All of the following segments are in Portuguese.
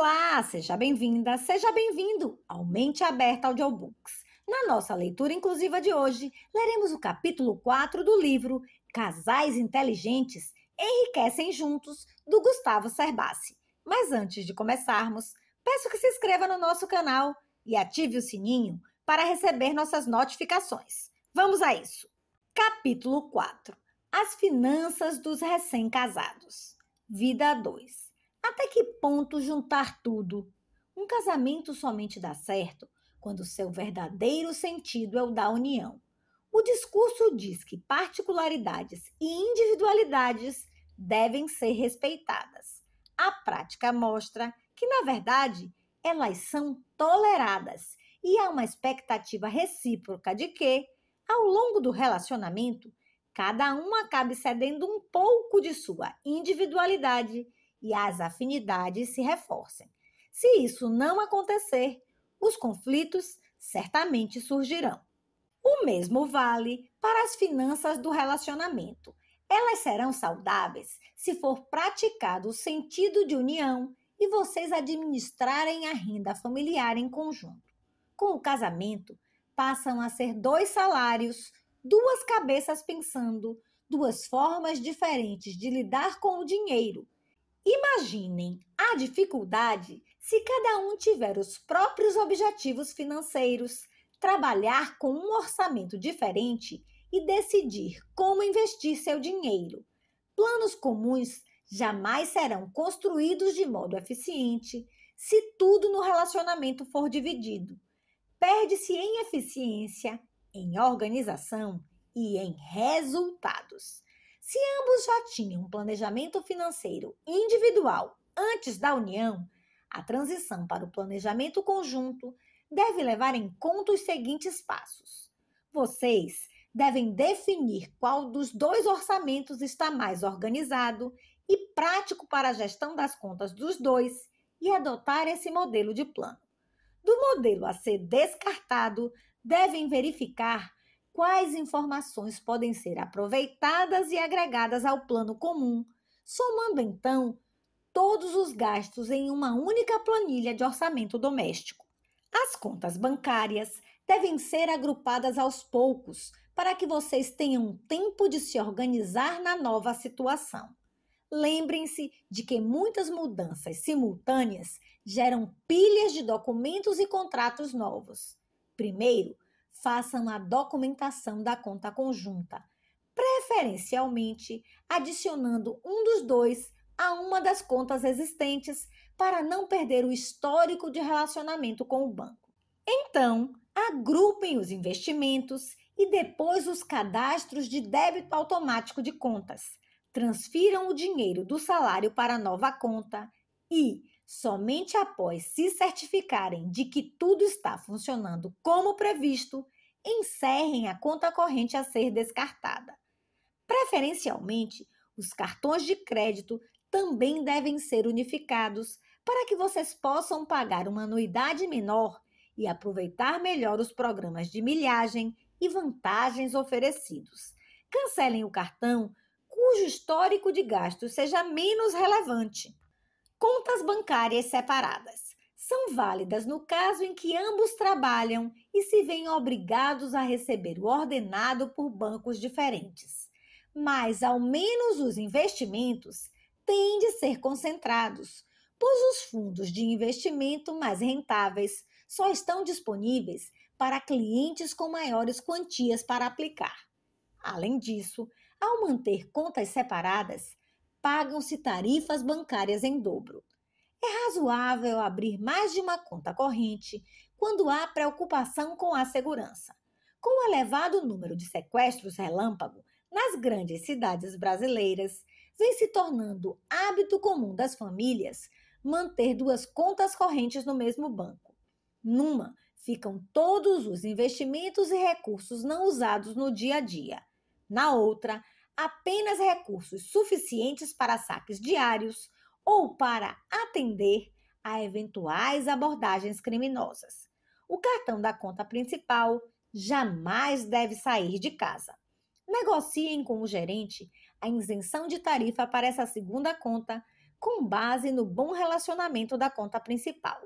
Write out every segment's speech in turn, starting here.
Olá, seja bem-vinda, seja bem-vindo ao Mente Aberta Audiobooks. Na nossa leitura inclusiva de hoje, leremos o capítulo 4 do livro Casais Inteligentes Enriquecem Juntos, do Gustavo Cerbasi. Mas antes de começarmos, peço que se inscreva no nosso canal e ative o sininho para receber nossas notificações. Vamos a isso! Capítulo 4. As finanças dos recém-casados. Vida 2. Até que ponto juntar tudo? Um casamento somente dá certo quando seu verdadeiro sentido é o da união. O discurso diz que particularidades e individualidades devem ser respeitadas. A prática mostra que, na verdade, elas são toleradas e há uma expectativa recíproca de que, ao longo do relacionamento, cada um acabe cedendo um pouco de sua individualidade e as afinidades se reforcem. Se isso não acontecer, os conflitos certamente surgirão. O mesmo vale para as finanças do relacionamento. Elas serão saudáveis se for praticado o sentido de união e vocês administrarem a renda familiar em conjunto. Com o casamento, passam a ser 2 salários, 2 cabeças pensando, 2 formas diferentes de lidar com o dinheiro. Imaginem a dificuldade se cada um tiver os próprios objetivos financeiros, trabalhar com um orçamento diferente e decidir como investir seu dinheiro. Planos comuns jamais serão construídos de modo eficiente se tudo no relacionamento for dividido. Perde-se em eficiência, em organização e em resultados. Se ambos já tinham um planejamento financeiro individual antes da união, a transição para o planejamento conjunto deve levar em conta os seguintes passos. Vocês devem definir qual dos 2 orçamentos está mais organizado e prático para a gestão das contas dos 2 e adotar esse modelo de plano. Do modelo a ser descartado, devem verificar quais informações podem ser aproveitadas e agregadas ao plano comum, somando então todos os gastos em uma única planilha de orçamento doméstico. As contas bancárias devem ser agrupadas aos poucos para que vocês tenham tempo de se organizar na nova situação. Lembrem-se de que muitas mudanças simultâneas geram pilhas de documentos e contratos novos. Primeiro, façam a documentação da conta conjunta, preferencialmente adicionando um dos 2 a uma das contas existentes para não perder o histórico de relacionamento com o banco. Então, agrupem os investimentos e depois os cadastros de débito automático de contas. Transfiram o dinheiro do salário para a nova conta e, somente após se certificarem de que tudo está funcionando como previsto, encerrem a conta corrente a ser descartada. Preferencialmente, os cartões de crédito também devem ser unificados para que vocês possam pagar uma anuidade menor e aproveitar melhor os programas de milhagem e vantagens oferecidos. Cancelem o cartão cujo histórico de gastos seja menos relevante. Contas bancárias separadas. São válidas no caso em que ambos trabalham e se veem obrigados a receber o ordenado por bancos diferentes. Mas, ao menos os investimentos têm de ser concentrados, pois os fundos de investimento mais rentáveis só estão disponíveis para clientes com maiores quantias para aplicar. Além disso, ao manter contas separadas, pagam-se tarifas bancárias em dobro. É razoável abrir mais de uma conta corrente quando há preocupação com a segurança. Com o elevado número de sequestros relâmpago nas grandes cidades brasileiras, vem se tornando hábito comum das famílias manter 2 contas correntes no mesmo banco. Numa, ficam todos os investimentos e recursos não usados no dia a dia. Na outra, apenas recursos suficientes para saques diários ou para atender a eventuais abordagens criminosas. O cartão da conta principal jamais deve sair de casa. Negociem com o gerente a isenção de tarifa para essa segunda conta com base no bom relacionamento da conta principal.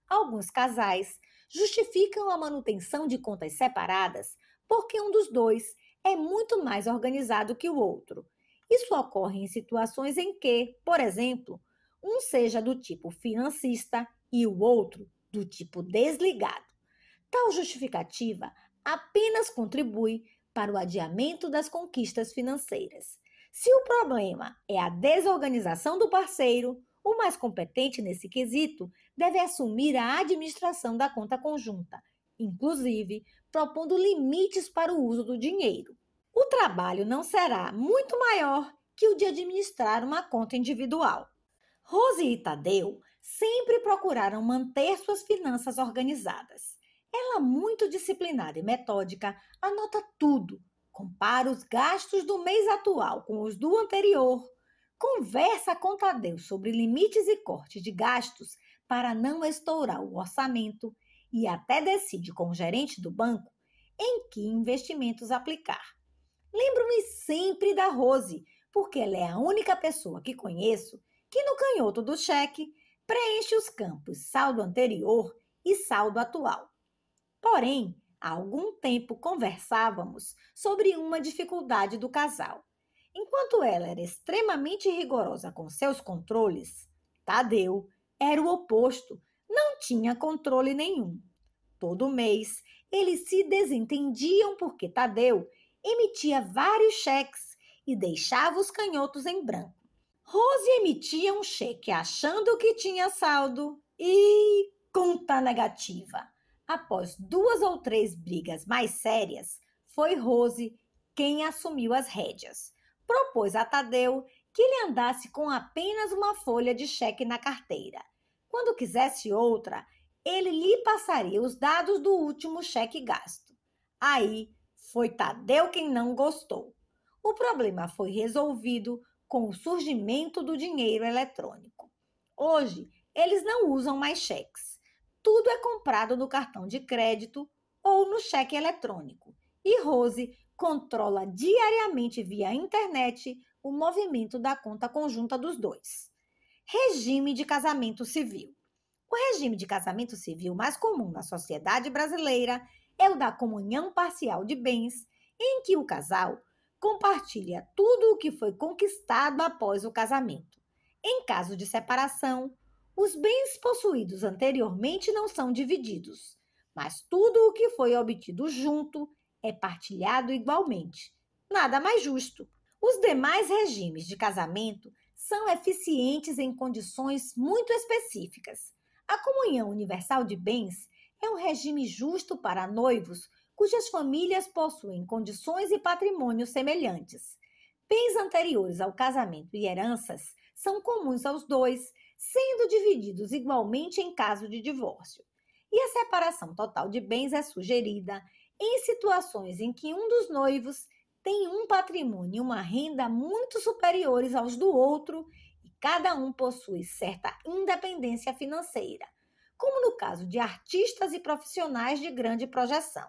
Alguns casais justificam a manutenção de contas separadas porque um dos dois é muito mais organizado que o outro. Isso ocorre em situações em que, por exemplo, um seja do tipo financista e o outro do tipo desligado. Tal justificativa apenas contribui para o adiamento das conquistas financeiras. Se o problema é a desorganização do parceiro, o mais competente nesse quesito deve assumir a administração da conta conjunta, inclusive propondo limites para o uso do dinheiro. O trabalho não será muito maior que o de administrar uma conta individual. Rose e Tadeu sempre procuraram manter suas finanças organizadas. Ela, muito disciplinada e metódica, anota tudo, compara os gastos do mês atual com os do anterior, conversa com Tadeu sobre limites e cortes de gastos para não estourar o orçamento e até decide com o gerente do banco em que investimentos aplicar. Lembro-me sempre da Rose, porque ela é a única pessoa que conheço que no canhoto do cheque preenche os campos saldo anterior e saldo atual. Porém, há algum tempo conversávamos sobre uma dificuldade do casal. Enquanto ela era extremamente rigorosa com seus controles, Tadeu era o oposto, não tinha controle nenhum. Todo mês, eles se desentendiam porque Tadeu emitia vários cheques e deixava os canhotos em branco. Rose emitia um cheque achando que tinha saldo e conta negativa. Após 2 ou 3 brigas mais sérias, foi Rose quem assumiu as rédeas. Propôs a Tadeu que ele andasse com apenas uma folha de cheque na carteira. Quando quisesse outra, ele lhe passaria os dados do último cheque gasto. Aí foi Tadeu quem não gostou. O problema foi resolvido com o surgimento do dinheiro eletrônico. Hoje, eles não usam mais cheques. Tudo é comprado no cartão de crédito ou no cheque eletrônico. E Rose controla diariamente via internet o movimento da conta conjunta dos dois. Regime de casamento civil. O regime de casamento civil mais comum na sociedade brasileira é o da comunhão parcial de bens, em que o casal compartilha tudo o que foi conquistado após o casamento. Em caso de separação, os bens possuídos anteriormente não são divididos, mas tudo o que foi obtido junto é partilhado igualmente. Nada mais justo. Os demais regimes de casamento são eficientes em condições muito específicas. A comunhão universal de bens é um regime justo para noivos cujas famílias possuem condições e patrimônios semelhantes. Bens anteriores ao casamento e heranças são comuns aos dois, sendo divididos igualmente em caso de divórcio. E a separação total de bens é sugerida em situações em que um dos noivos tem um patrimônio e uma renda muito superiores aos do outro e cada um possui certa independência financeira, como no caso de artistas e profissionais de grande projeção.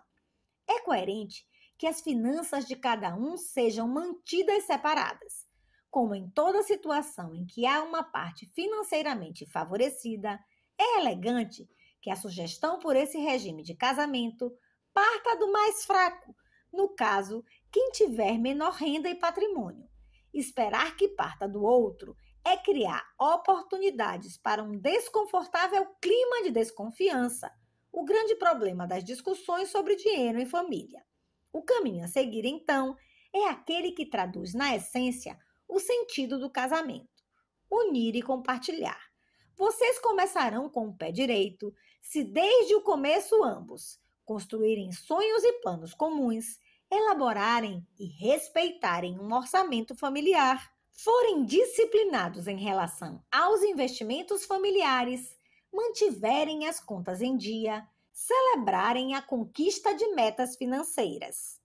É coerente que as finanças de cada um sejam mantidas separadas. Como em toda situação em que há uma parte financeiramente favorecida, é elegante que a sugestão por esse regime de casamento parta do mais fraco, no caso, quem tiver menor renda e patrimônio. Esperar que parta do outro é criar oportunidades para um desconfortável clima de desconfiança, o grande problema das discussões sobre dinheiro em família. O caminho a seguir, então, é aquele que traduz, na essência, o sentido do casamento: unir e compartilhar. Vocês começarão com o pé direito se desde o começo ambos construírem sonhos e planos comuns, elaborarem e respeitarem um orçamento familiar, forem disciplinados em relação aos investimentos familiares, mantiverem as contas em dia, celebrarem a conquista de metas financeiras.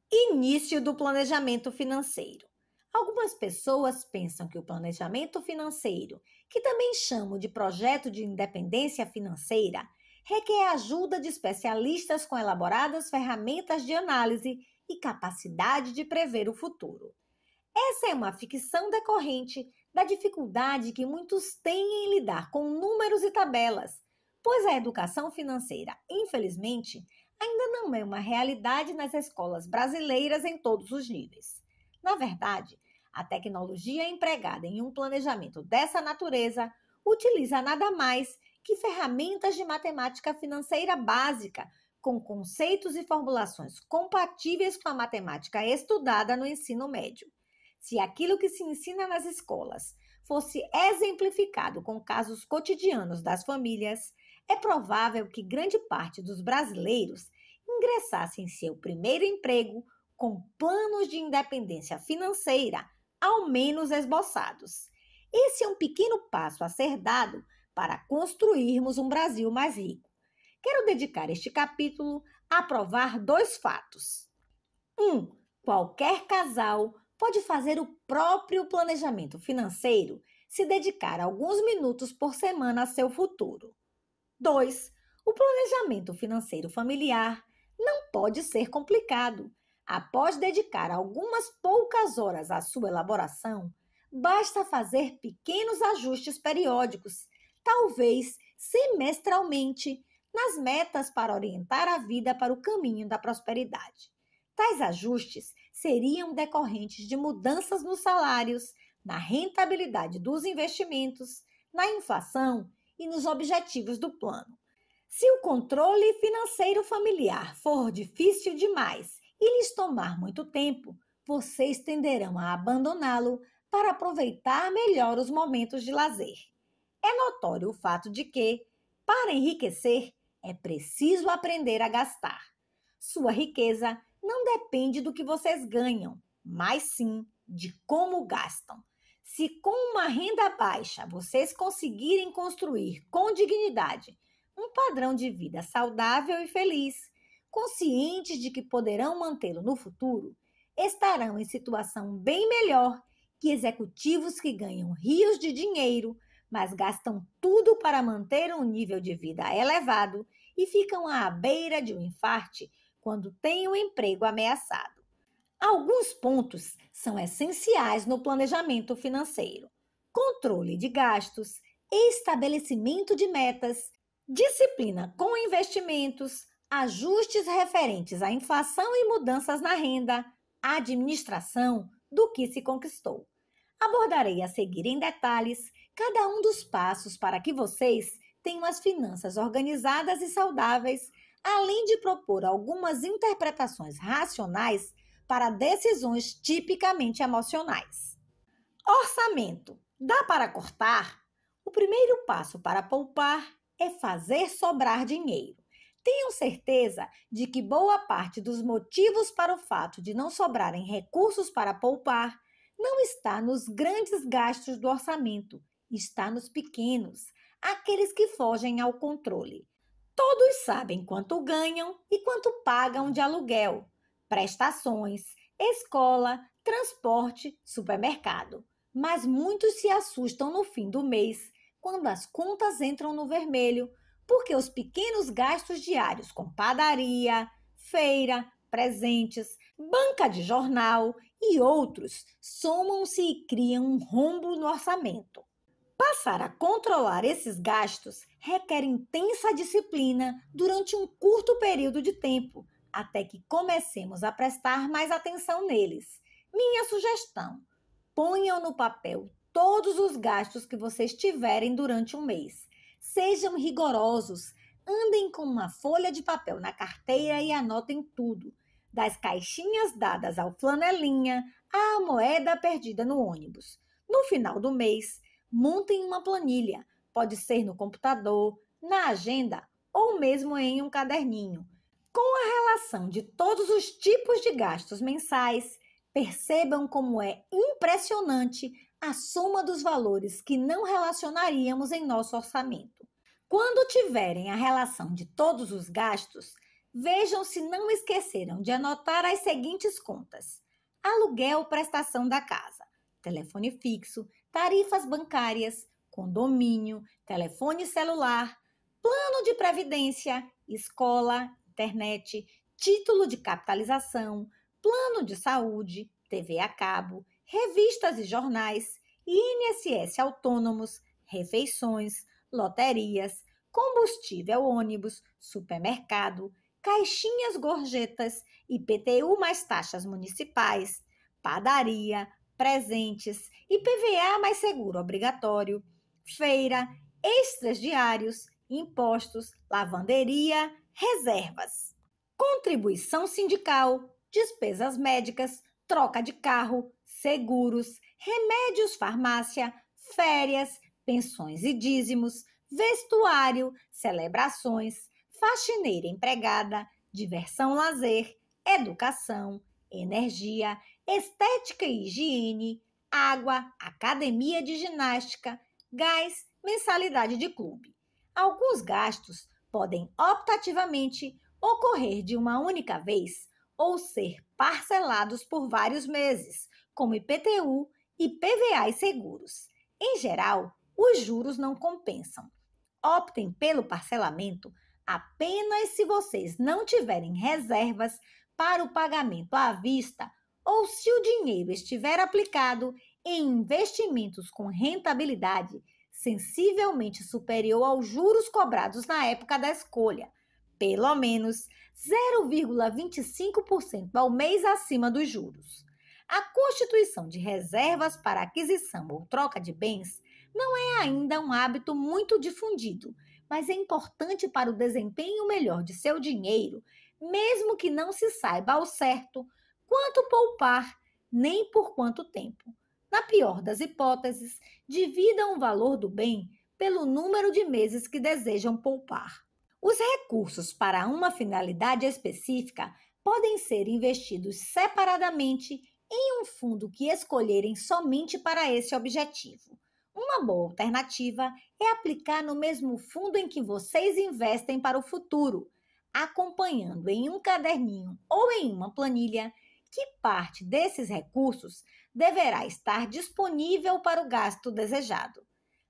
Início do planejamento financeiro. Algumas pessoas pensam que o planejamento financeiro, que também chamo de projeto de independência financeira, requer ajuda de especialistas com elaboradas ferramentas de análise e capacidade de prever o futuro. Essa é uma ficção decorrente da dificuldade que muitos têm em lidar com números e tabelas, pois a educação financeira, infelizmente, ainda não é uma realidade nas escolas brasileiras em todos os níveis. Na verdade, a tecnologia empregada em um planejamento dessa natureza utiliza nada mais que ferramentas de matemática financeira básica, com conceitos e formulações compatíveis com a matemática estudada no ensino médio. Se aquilo que se ensina nas escolas fosse exemplificado com casos cotidianos das famílias, é provável que grande parte dos brasileiros ingressasse em seu primeiro emprego com planos de independência financeira, ao menos esboçados. Esse é um pequeno passo a ser dado para construirmos um Brasil mais rico. Quero dedicar este capítulo a provar dois fatos. 1. Qualquer casal pode fazer o próprio planejamento financeiro se dedicar alguns minutos por semana a seu futuro. 2. O planejamento financeiro familiar não pode ser complicado. Após dedicar algumas poucas horas à sua elaboração, basta fazer pequenos ajustes periódicos, talvez semestralmente, nas metas para orientar a vida para o caminho da prosperidade. Tais ajustes seriam decorrentes de mudanças nos salários, na rentabilidade dos investimentos, na inflação e nos objetivos do plano. Se o controle financeiro familiar for difícil demais e lhes tomar muito tempo, vocês tenderão a abandoná-lo para aproveitar melhor os momentos de lazer. É notório o fato de que, para enriquecer, é preciso aprender a gastar. Sua riqueza não depende do que vocês ganham, mas sim de como gastam. Se com uma renda baixa vocês conseguirem construir com dignidade um padrão de vida saudável e feliz, conscientes de que poderão mantê-lo no futuro, estarão em situação bem melhor que executivos que ganham rios de dinheiro, mas gastam tudo para manter um nível de vida elevado e ficam à beira de um infarte quando têm o emprego ameaçado. Alguns pontos são essenciais no planejamento financeiro: controle de gastos, estabelecimento de metas, disciplina com investimentos, ajustes referentes à inflação e mudanças na renda, administração do que se conquistou. Abordarei a seguir em detalhes cada um dos passos para que vocês tenham as finanças organizadas e saudáveis, além de propor algumas interpretações racionais para decisões tipicamente emocionais. Orçamento. Dá para cortar? O primeiro passo para poupar é fazer sobrar dinheiro. Tenham certeza de que boa parte dos motivos para o fato de não sobrarem recursos para poupar não está nos grandes gastos do orçamento, está nos pequenos, aqueles que fogem ao controle. Todos sabem quanto ganham e quanto pagam de aluguel, prestações, escola, transporte, supermercado. Mas muitos se assustam no fim do mês, quando as contas entram no vermelho, porque os pequenos gastos diários com padaria, feira, presentes, banca de jornal e outros somam-se e criam um rombo no orçamento. Passar a controlar esses gastos requer intensa disciplina durante um curto período de tempo, até que comecemos a prestar mais atenção neles. Minha sugestão: ponham no papel todos os gastos que vocês tiverem durante um mês. Sejam rigorosos, andem com uma folha de papel na carteira e anotem tudo, das caixinhas dadas ao flanelinha à moeda perdida no ônibus. No final do mês, montem uma planilha, pode ser no computador, na agenda ou mesmo em um caderninho. Com a relação de todos os tipos de gastos mensais, percebam como é impressionante a soma dos valores que não relacionaríamos em nosso orçamento. Quando tiverem a relação de todos os gastos, vejam se não esqueceram de anotar as seguintes contas: aluguel, prestação da casa, telefone fixo, tarifas bancárias, condomínio, telefone celular, plano de previdência, escola, internet, título de capitalização, plano de saúde, TV a cabo, revistas e jornais, INSS autônomos, refeições, loterias, combustível ônibus, supermercado, caixinhas gorjetas, IPTU mais taxas municipais, padaria, presentes, IPVA mais seguro obrigatório, feira, extras diários, impostos, lavanderia, reservas, contribuição sindical, despesas médicas, troca de carro, seguros, remédios, farmácia, férias, pensões e dízimos, vestuário, celebrações, faxineira empregada, diversão, lazer, educação, energia, estética e higiene, água, academia de ginástica, gás, mensalidade de clube. Alguns gastos podem optativamente ocorrer de uma única vez ou ser parcelados por vários meses, como IPTU, IPVA e seguros. Em geral, os juros não compensam. Optem pelo parcelamento apenas se vocês não tiverem reservas para o pagamento à vista ou se o dinheiro estiver aplicado em investimentos com rentabilidade sensivelmente superior aos juros cobrados na época da escolha, pelo menos 0,25% ao mês acima dos juros. A constituição de reservas para aquisição ou troca de bens não é ainda um hábito muito difundido, mas é importante para o desempenho melhor de seu dinheiro, mesmo que não se saiba ao certo quanto poupar, nem por quanto tempo. Na pior das hipóteses, dividam o valor do bem pelo número de meses que desejam poupar. Os recursos para uma finalidade específica podem ser investidos separadamente em um fundo que escolherem somente para esse objetivo. Uma boa alternativa é aplicar no mesmo fundo em que vocês investem para o futuro, acompanhando em um caderninho ou em uma planilha que parte desses recursos deverá estar disponível para o gasto desejado.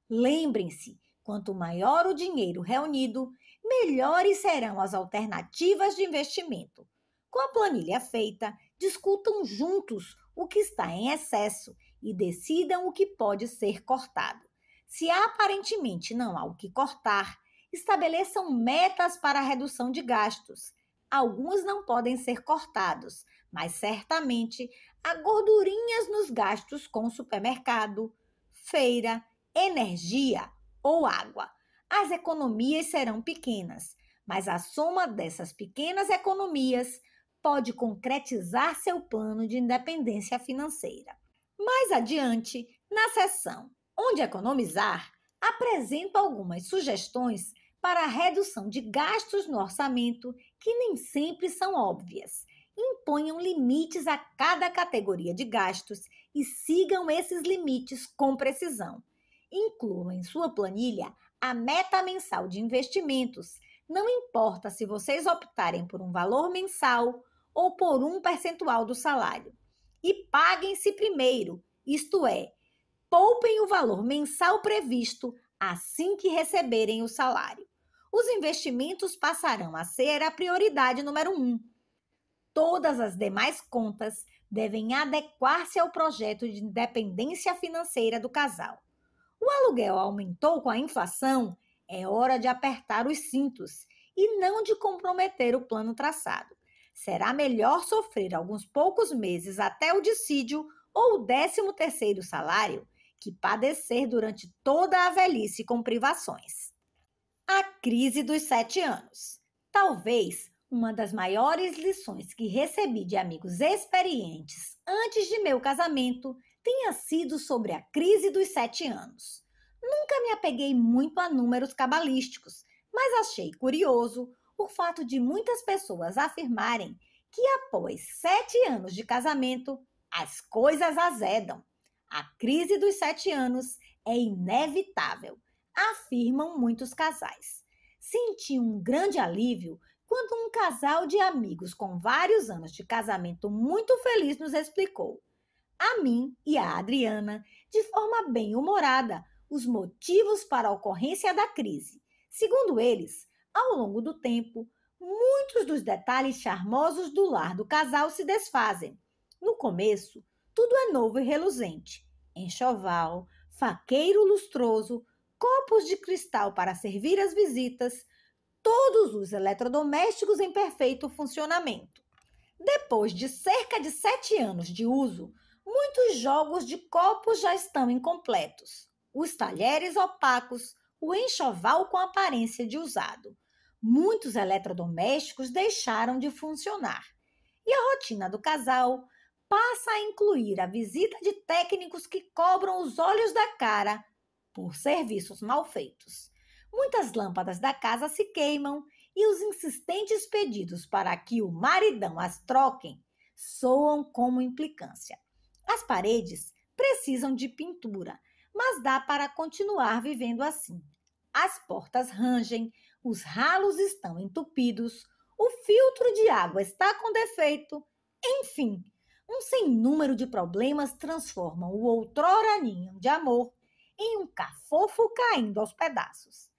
Lembrem-se, quanto maior o dinheiro reunido, melhores serão as alternativas de investimento. Com a planilha feita, discutam juntos o que está em excesso e decidam o que pode ser cortado. Se aparentemente não há o que cortar, estabeleçam metas para a redução de gastos. Alguns não podem ser cortados, mas certamente há gordurinhas nos gastos com supermercado, feira, energia ou água. As economias serão pequenas, mas a soma dessas pequenas economias pode concretizar seu plano de independência financeira. Mais adiante, na seção Onde Economizar, apresento algumas sugestões para a redução de gastos no orçamento que nem sempre são óbvias. Imponham limites a cada categoria de gastos e sigam esses limites com precisão. Incluam em sua planilha a meta mensal de investimentos. Não importa se vocês optarem por um valor mensal ou por um percentual do salário. E paguem-se primeiro, isto é, poupem o valor mensal previsto assim que receberem o salário. Os investimentos passarão a ser a prioridade número 1. Todas as demais contas devem adequar-se ao projeto de independência financeira do casal. O aluguel aumentou com a inflação, é hora de apertar os cintos e não de comprometer o plano traçado. Será melhor sofrer alguns poucos meses até o dissídio ou o 13º salário que padecer durante toda a velhice com privações. A crise dos 7 anos. Talvez uma das maiores lições que recebi de amigos experientes antes de meu casamento tenha sido sobre a crise dos 7 anos. Nunca me apeguei muito a números cabalísticos, mas achei curioso o fato de muitas pessoas afirmarem que após 7 anos de casamento, as coisas azedam. A crise dos 7 anos é inevitável, afirmam muitos casais. Senti um grande alívio quando um casal de amigos com vários anos de casamento muito feliz nos explicou, a mim e a Adriana, de forma bem-humorada, os motivos para a ocorrência da crise. Segundo eles, ao longo do tempo, muitos dos detalhes charmosos do lar do casal se desfazem. No começo, tudo é novo e reluzente. Enxoval, faqueiro lustroso, copos de cristal para servir as visitas, todos os eletrodomésticos em perfeito funcionamento. Depois de cerca de 7 anos de uso, muitos jogos de copos já estão incompletos. Os talheres opacos, o enxoval com aparência de usado. Muitos eletrodomésticos deixaram de funcionar. E a rotina do casal passa a incluir a visita de técnicos que cobram os olhos da cara por serviços mal feitos. Muitas lâmpadas da casa se queimam e os insistentes pedidos para que o maridão as troquem soam como implicância. As paredes precisam de pintura, mas dá para continuar vivendo assim. As portas rangem, os ralos estão entupidos, o filtro de água está com defeito, enfim, um sem número de problemas transformam o outrora ninho de amor em um cafofo caindo aos pedaços.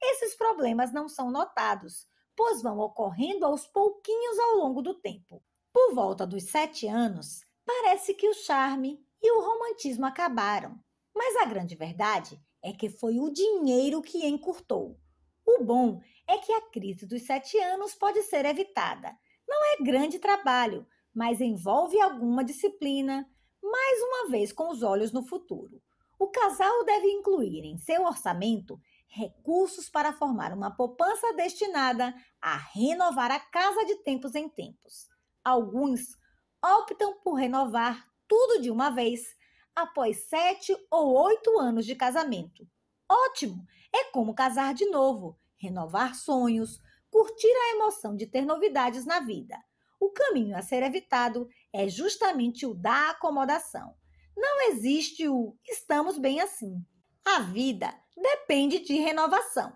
Esses problemas não são notados, pois vão ocorrendo aos pouquinhos ao longo do tempo. Por volta dos 7 anos, parece que o charme e o romantismo acabaram. Mas a grande verdade é que foi o dinheiro que encurtou. O bom é que a crise dos 7 anos pode ser evitada. Não é grande trabalho, mas envolve alguma disciplina, mais uma vez com os olhos no futuro. O casal deve incluir em seu orçamento recursos para formar uma poupança destinada a renovar a casa de tempos em tempos. Alguns optam por renovar tudo de uma vez, após 7 ou 8 anos de casamento. Ótimo! É como casar de novo, renovar sonhos, curtir a emoção de ter novidades na vida. O caminho a ser evitado é justamente o da acomodação. Não existe o estamos bem assim. A vida depende de renovação.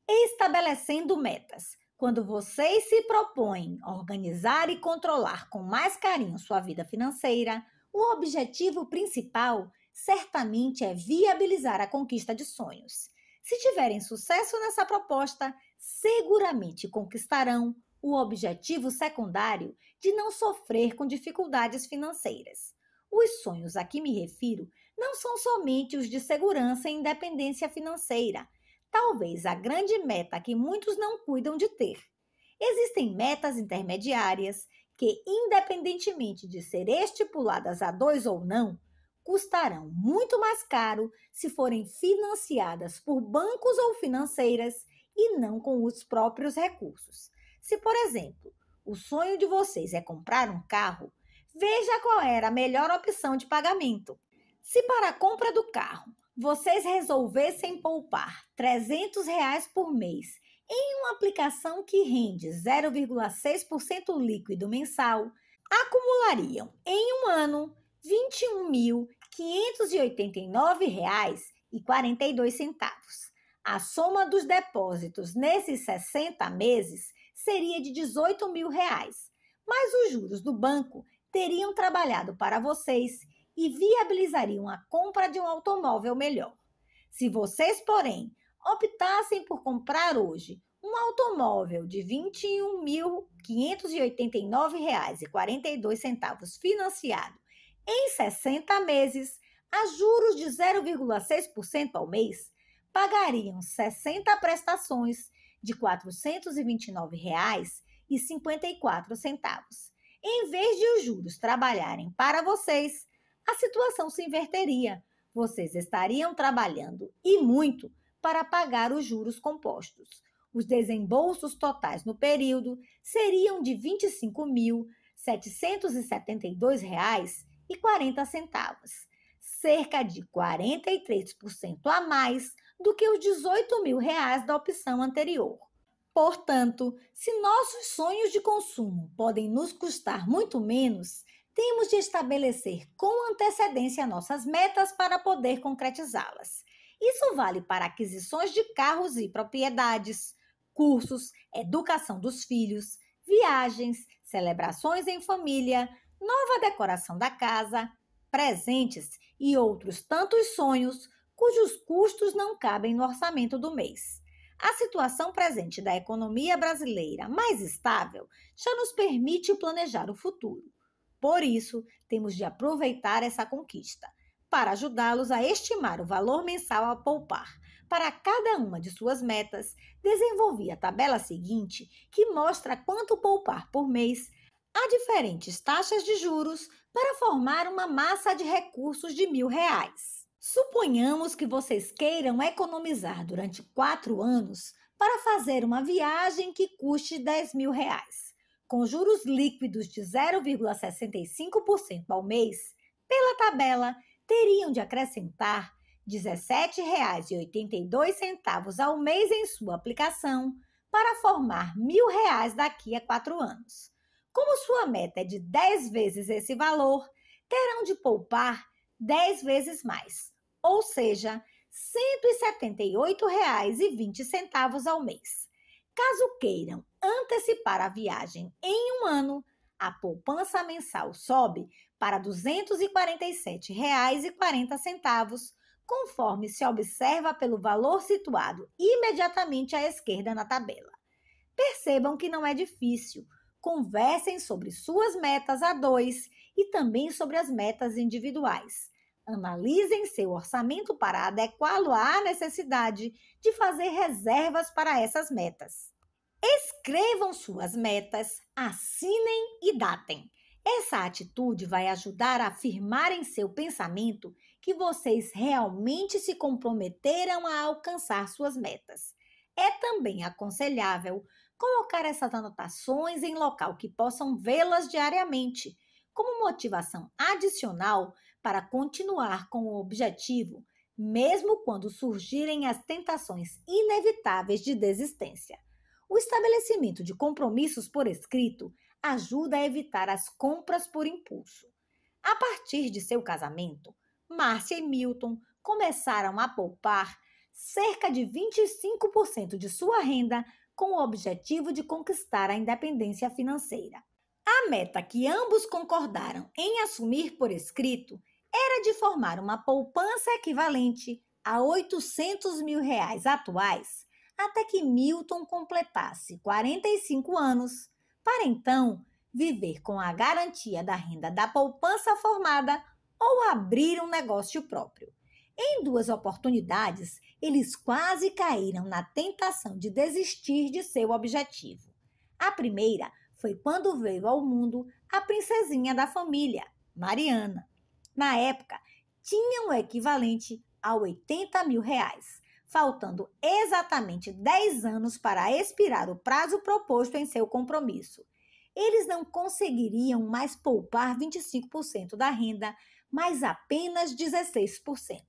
Estabelecendo metas. Quando vocês se propõem organizar e controlar com mais carinho sua vida financeira, o objetivo principal certamente é viabilizar a conquista de sonhos. Se tiverem sucesso nessa proposta, seguramente conquistarão o objetivo secundário de não sofrer com dificuldades financeiras. Os sonhos a que me refiro não são somente os de segurança e independência financeira, talvez a grande meta que muitos não cuidam de ter. Existem metas intermediárias que, independentemente de ser estipuladas a 2 ou não, custarão muito mais caro se forem financiadas por bancos ou financeiras e não com os próprios recursos. Se, por exemplo, o sonho de vocês é comprar um carro, veja qual era a melhor opção de pagamento. Se para a compra do carro vocês resolvessem poupar R$ 300 por mês em uma aplicação que rende 0,6% líquido mensal, acumulariam em um ano R$ 21.589,42. A soma dos depósitos nesses 60 meses seria de R$ 18.000, mas os juros do banco teriam trabalhado para vocês e viabilizariam a compra de um automóvel melhor. Se vocês, porém, optassem por comprar hoje um automóvel de R$ 21.589,42 financiado em 60 meses, a juros de 0,6% ao mês, pagariam 60 prestações de R$ 429,54. Em vez de os juros trabalharem para vocês, a situação se inverteria. Vocês estariam trabalhando e muito para pagar os juros compostos. Os desembolsos totais no período seriam de R$ 25.772,40, cerca de 43% a mais do que os R$ 18.000 da opção anterior. Portanto, se nossos sonhos de consumo podem nos custar muito menos, temos de estabelecer com antecedência nossas metas para poder concretizá-las. Isso vale para aquisições de carros e propriedades, cursos, educação dos filhos, viagens, celebrações em família, nova decoração da casa, presentes e outros tantos sonhos cujos custos não cabem no orçamento do mês. A situação presente da economia brasileira mais estável já nos permite planejar o futuro. Por isso, temos de aproveitar essa conquista. para ajudá-los a estimar o valor mensal a poupar. Para cada uma de suas metas, desenvolvi a tabela seguinte, que mostra quanto poupar por mês a diferentes taxas de juros para formar uma massa de recursos de R$ 1.000. Suponhamos que vocês queiram economizar durante 4 anos para fazer uma viagem que custe R$ 10.000. Com juros líquidos de 0,65% ao mês, pela tabela, teriam de acrescentar R$ 17,82 ao mês em sua aplicação para formar R$ 1.000 daqui a 4 anos. Como sua meta é de 10 vezes esse valor, terão de poupar 10 vezes mais, ou seja, R$ 178,20 ao mês. Caso queiram antecipar a viagem em um ano, a poupança mensal sobe para R$ 247,40, conforme se observa pelo valor situado imediatamente à esquerda na tabela. Percebam que não é difícil. Conversem sobre suas metas a dois e também sobre as metas individuais. Analisem seu orçamento para adequá-lo à necessidade de fazer reservas para essas metas. Escrevam suas metas, assinem e datem. Essa atitude vai ajudar a afirmar em seu pensamento que vocês realmente se comprometeram a alcançar suas metas. É também aconselhável colocar essas anotações em local que possam vê-las diariamente, como motivação adicional para continuar com o objetivo, mesmo quando surgirem as tentações inevitáveis de desistência. O estabelecimento de compromissos por escrito ajuda a evitar as compras por impulso. A partir de seu casamento, Márcia e Milton começaram a poupar cerca de 25% de sua renda com o objetivo de conquistar a independência financeira. A meta que ambos concordaram em assumir por escrito era de formar uma poupança equivalente a R$ 800 mil atuais, até que Milton completasse 45 anos, para então viver com a garantia da renda da poupança formada ou abrir um negócio próprio. Em 2 oportunidades, eles quase caíram na tentação de desistir de seu objetivo. A primeira foi quando veio ao mundo a princesinha da família, Mariana. Na época, tinham o equivalente a R$ 80 mil, faltando exatamente 10 anos para expirar o prazo proposto em seu compromisso. Eles não conseguiriam mais poupar 25% da renda, mas apenas 16%.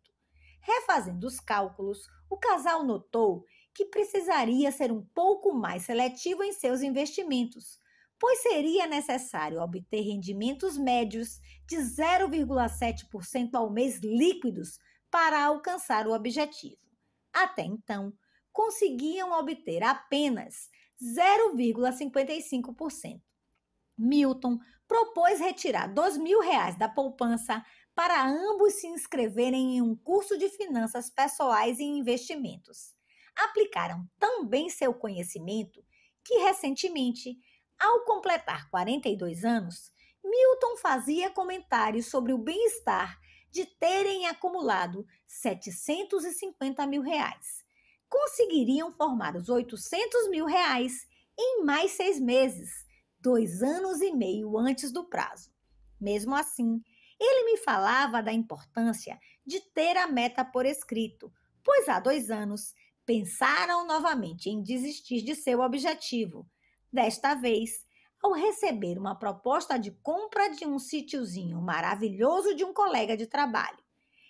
Refazendo os cálculos, o casal notou que precisaria ser um pouco mais seletivo em seus investimentos, pois seria necessário obter rendimentos médios de 0,7% ao mês líquidos para alcançar o objetivo. Até então, conseguiam obter apenas 0,55%. Milton propôs retirar R$ 2.000 da poupança para ambos se inscreverem em um curso de finanças pessoais e investimentos. Aplicaram tão bem seu conhecimento que, recentemente, ao completar 42 anos, Milton fazia comentários sobre o bem-estar de terem acumulado R$ 750 mil. Conseguiriam formar os R$ 800 mil em mais 6 meses, 2 anos e meio antes do prazo. Mesmo assim, ele me falava da importância de ter a meta por escrito, pois há 2 anos pensaram novamente em desistir de seu objetivo. Desta vez, ao receber uma proposta de compra de um sítiozinho maravilhoso de um colega de trabalho.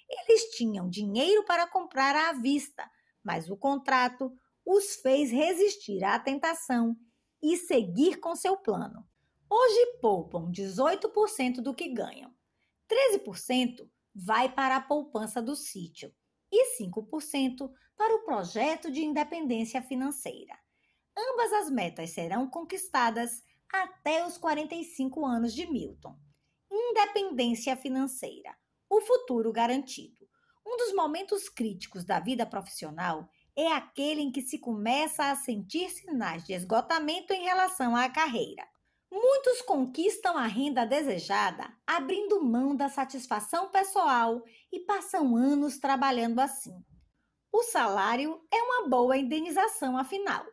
Eles tinham dinheiro para comprar à vista, mas o contrato os fez resistir à tentação e seguir com seu plano. Hoje poupam 18% do que ganham. 13% vai para a poupança do sítio e 5% para o projeto de independência financeira. Ambas as metas serão conquistadas até os 45 anos de Milton. Independência financeira, o futuro garantido. Um dos momentos críticos da vida profissional é aquele em que se começa a sentir sinais de esgotamento em relação à carreira. Muitos conquistam a renda desejada abrindo mão da satisfação pessoal e passam anos trabalhando assim. O salário é uma boa indenização, afinal,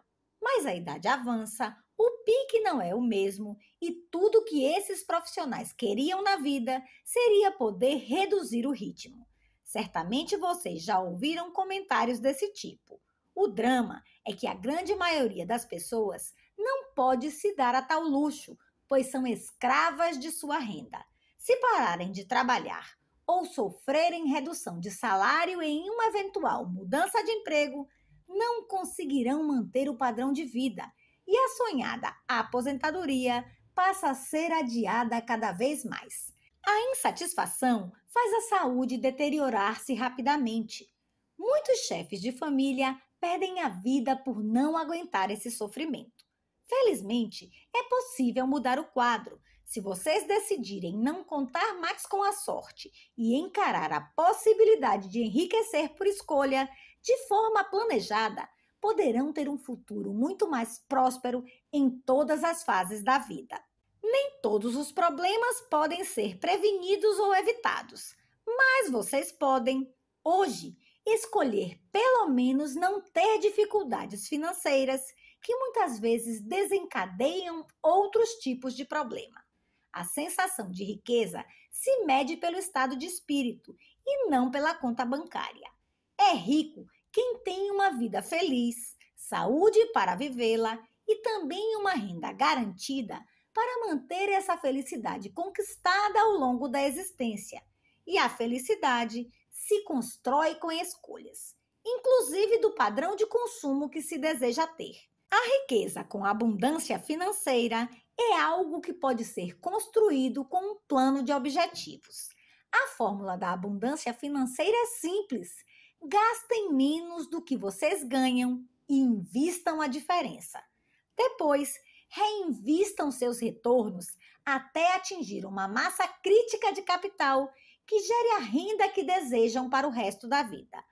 mas a idade avança, o pique não é o mesmo e tudo que esses profissionais queriam na vida seria poder reduzir o ritmo. Certamente vocês já ouviram comentários desse tipo. O drama é que a grande maioria das pessoas não pode se dar a tal luxo, pois são escravas de sua renda. Se pararem de trabalhar ou sofrerem redução de salário em uma eventual mudança de emprego, não conseguirão manter o padrão de vida e a sonhada aposentadoria passa a ser adiada cada vez mais. A insatisfação faz a saúde deteriorar-se rapidamente. Muitos chefes de família perdem a vida por não aguentar esse sofrimento. Felizmente, é possível mudar o quadro. Se vocês decidirem não contar mais com a sorte e encarar a possibilidade de enriquecer por escolha, de forma planejada, poderão ter um futuro muito mais próspero em todas as fases da vida. Nem todos os problemas podem ser prevenidos ou evitados, mas vocês podem, hoje, escolher pelo menos não ter dificuldades financeiras que muitas vezes desencadeiam outros tipos de problema. A sensação de riqueza se mede pelo estado de espírito e não pela conta bancária. É rico quem tem uma vida feliz, saúde para vivê-la e também uma renda garantida para manter essa felicidade conquistada ao longo da existência. E a felicidade se constrói com escolhas, inclusive do padrão de consumo que se deseja ter. A riqueza com abundância financeira é algo que pode ser construído com um plano de objetivos. A fórmula da abundância financeira é simples. Gastem menos do que vocês ganham e invistam a diferença. Depois, reinvistam seus retornos até atingir uma massa crítica de capital que gere a renda que desejam para o resto da vida.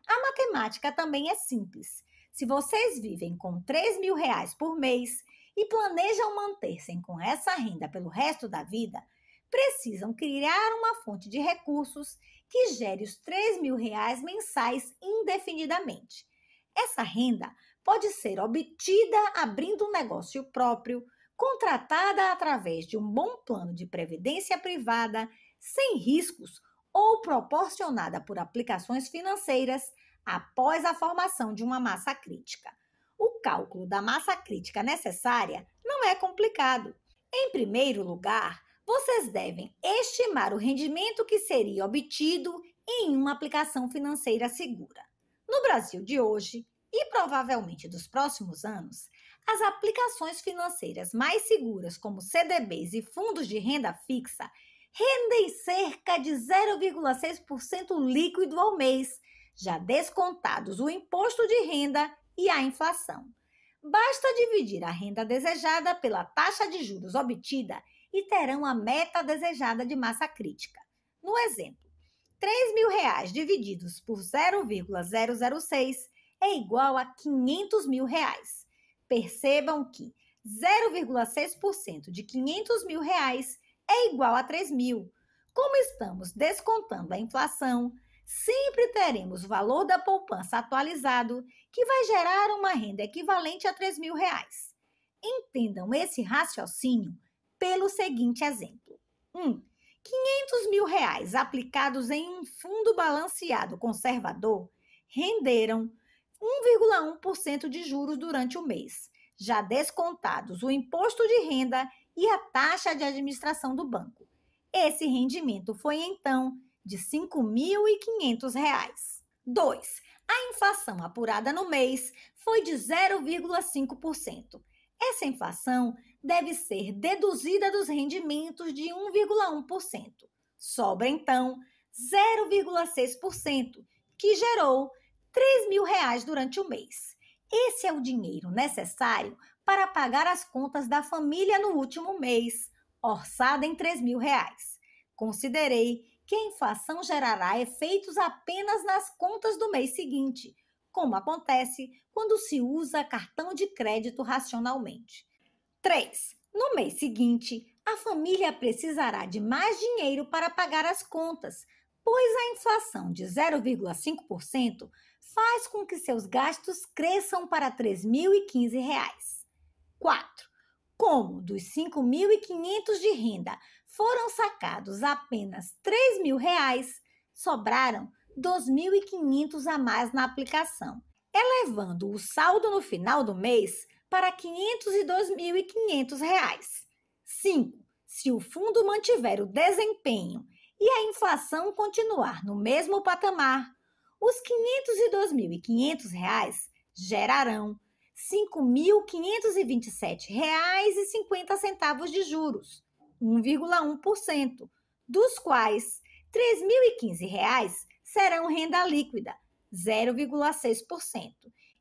A matemática também é simples. Se vocês vivem com R$ 3.000 por mês e planejam manter-se com essa renda pelo resto da vida, precisam criar uma fonte de recursos que gere os R$ 3.000 mensais indefinidamente. Essa renda pode ser obtida abrindo um negócio próprio, contratada através de um bom plano de previdência privada, sem riscos ou proporcionada por aplicações financeiras após a formação de uma massa crítica. O cálculo da massa crítica necessária não é complicado. Em primeiro lugar, vocês devem estimar o rendimento que seria obtido em uma aplicação financeira segura. No Brasil de hoje, e provavelmente dos próximos anos, as aplicações financeiras mais seguras, como CDBs e fundos de renda fixa, rendem cerca de 0,6% líquido ao mês, já descontados o imposto de renda e a inflação. Basta dividir a renda desejada pela taxa de juros obtida e terão a meta desejada de massa crítica. No exemplo, R$ 3.000 divididos por 0,006 é igual a R$ 500.000. Percebam que 0,6% de R$ 500.000 é igual a 3.000. Como estamos descontando a inflação, sempre teremos o valor da poupança atualizado, que vai gerar uma renda equivalente a R$ 3.000. Entendam esse raciocínio pelo seguinte exemplo. 500.000 aplicados em um fundo balanceado conservador renderam 1,1% de juros durante o mês, já descontados o imposto de renda e a taxa de administração do banco. Esse rendimento foi, então, de R$ 5.500. 2. A inflação apurada no mês foi de 0,5%. Essa inflação deve ser deduzida dos rendimentos de 1,1%. Sobra, então, 0,6%, que gerou R$ 3.000 durante o mês. Esse é o dinheiro necessário para pagar as contas da família no último mês, orçada em R$ 3.000. Considerei que a inflação gerará efeitos apenas nas contas do mês seguinte, como acontece quando se usa cartão de crédito racionalmente. 3. No mês seguinte, a família precisará de mais dinheiro para pagar as contas, pois a inflação de 0,5% faz com que seus gastos cresçam para R$ 3.015. 4. Como dos 5.500 de renda foram sacados apenas R$ 3.000, sobraram 2.500 a mais na aplicação, elevando o saldo no final do mês para R$ 502.500. 5. Se o fundo mantiver o desempenho e a inflação continuar no mesmo patamar, os R$ 502.500 gerarão R$ 5.527,50 de juros, 1,1%, dos quais R$ 3.015 serão renda líquida, 0,6%,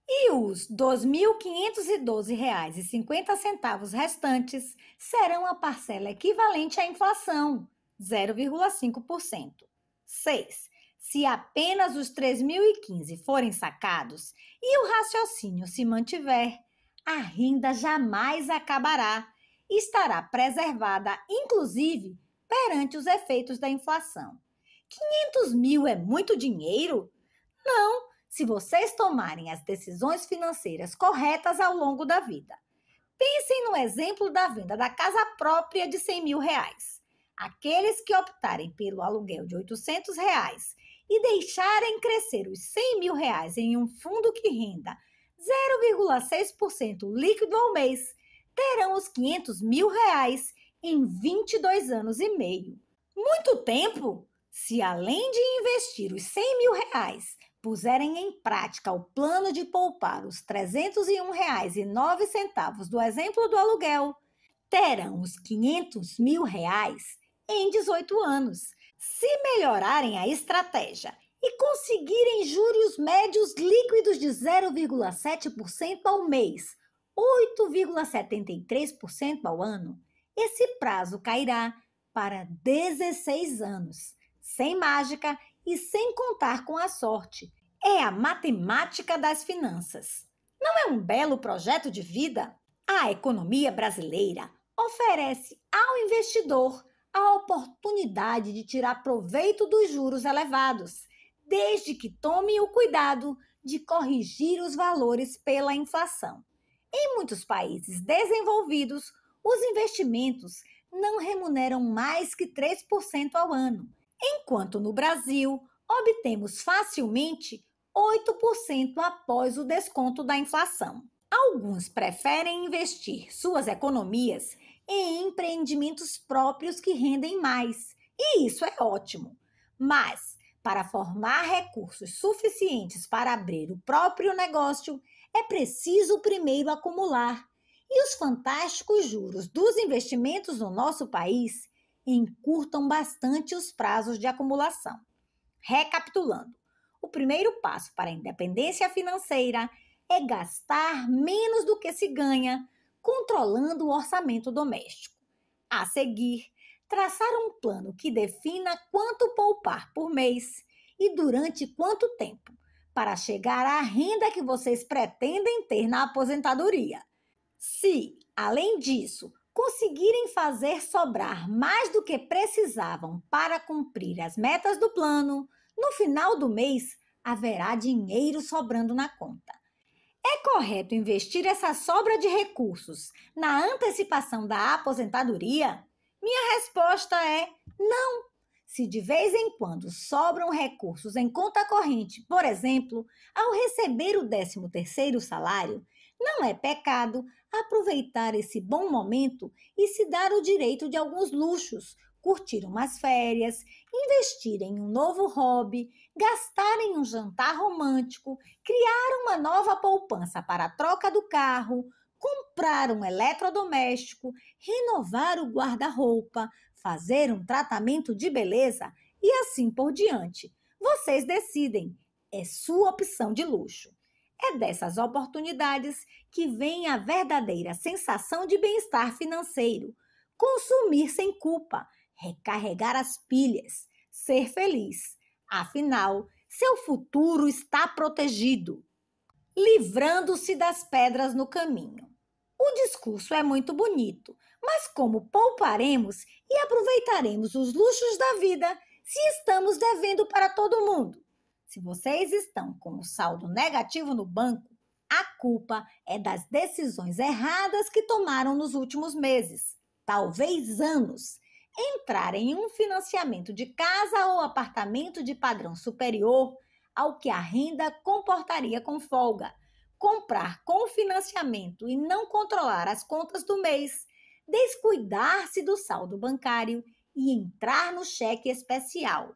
e os R$ 2.512,50 restantes serão a parcela equivalente à inflação, 0,5%. 6. Se apenas os 3.015 forem sacados e o raciocínio se mantiver, a renda jamais acabará e estará preservada, inclusive, perante os efeitos da inflação. 500 mil é muito dinheiro? Não, se vocês tomarem as decisões financeiras corretas ao longo da vida. Pensem no exemplo da venda da casa própria de R$ 100 mil. Aqueles que optarem pelo aluguel de R$ 800 e deixarem crescer os R$ 100 mil em um fundo que renda 0,6% líquido ao mês, terão os R$ 500 mil em 22 anos e meio. Muito tempo? Se além de investir os R$ 100 mil, puserem em prática o plano de poupar os R$ 301,09 do exemplo do aluguel, terão os R$ 500 mil em 18 anos. Se melhorarem a estratégia e conseguirem juros médios líquidos de 0,7% ao mês, 8,73% ao ano, esse prazo cairá para 16 anos, sem mágica e sem contar com a sorte. É a matemática das finanças. Não é um belo projeto de vida? A economia brasileira oferece ao investidor a oportunidade de tirar proveito dos juros elevados, desde que tome o cuidado de corrigir os valores pela inflação. Em muitos países desenvolvidos, os investimentos não remuneram mais que 3% ao ano, enquanto no Brasil obtemos facilmente 8% após o desconto da inflação. Alguns preferem investir suas economias em empreendimentos próprios que rendem mais, e isso é ótimo. Mas, para formar recursos suficientes para abrir o próprio negócio, é preciso primeiro acumular. E os fantásticos juros dos investimentos no nosso país encurtam bastante os prazos de acumulação. Recapitulando, o primeiro passo para a independência financeira é gastar menos do que se ganha, controlando o orçamento doméstico. A seguir, traçar um plano que defina quanto poupar por mês e durante quanto tempo, para chegar à renda que vocês pretendem ter na aposentadoria. Se, além disso, conseguirem fazer sobrar mais do que precisavam para cumprir as metas do plano, no final do mês haverá dinheiro sobrando na conta. É correto investir essa sobra de recursos na antecipação da aposentadoria? Minha resposta é não. Se de vez em quando sobram recursos em conta corrente, por exemplo, ao receber o 13º salário, não é pecado aproveitar esse bom momento e se dar o direito de alguns luxos, curtir umas férias, investir em um novo hobby, gastar em um jantar romântico, criar uma nova poupança para a troca do carro, comprar um eletrodoméstico, renovar o guarda-roupa, fazer um tratamento de beleza e assim por diante. Vocês decidem, é sua opção de luxo. É dessas oportunidades que vem a verdadeira sensação de bem-estar financeiro. Consumir sem culpa, recarregar as pilhas, ser feliz. Afinal, seu futuro está protegido. Livrando-se das pedras no caminho. O discurso é muito bonito, mas como pouparemos e aproveitaremos os luxos da vida se estamos devendo para todo mundo? Se vocês estão com o saldo negativo no banco, a culpa é das decisões erradas que tomaram nos últimos meses, talvez anos. Entrar em um financiamento de casa ou apartamento de padrão superior ao que a renda comportaria com folga. Comprar com financiamento e não controlar as contas do mês, descuidar-se do saldo bancário e entrar no cheque especial.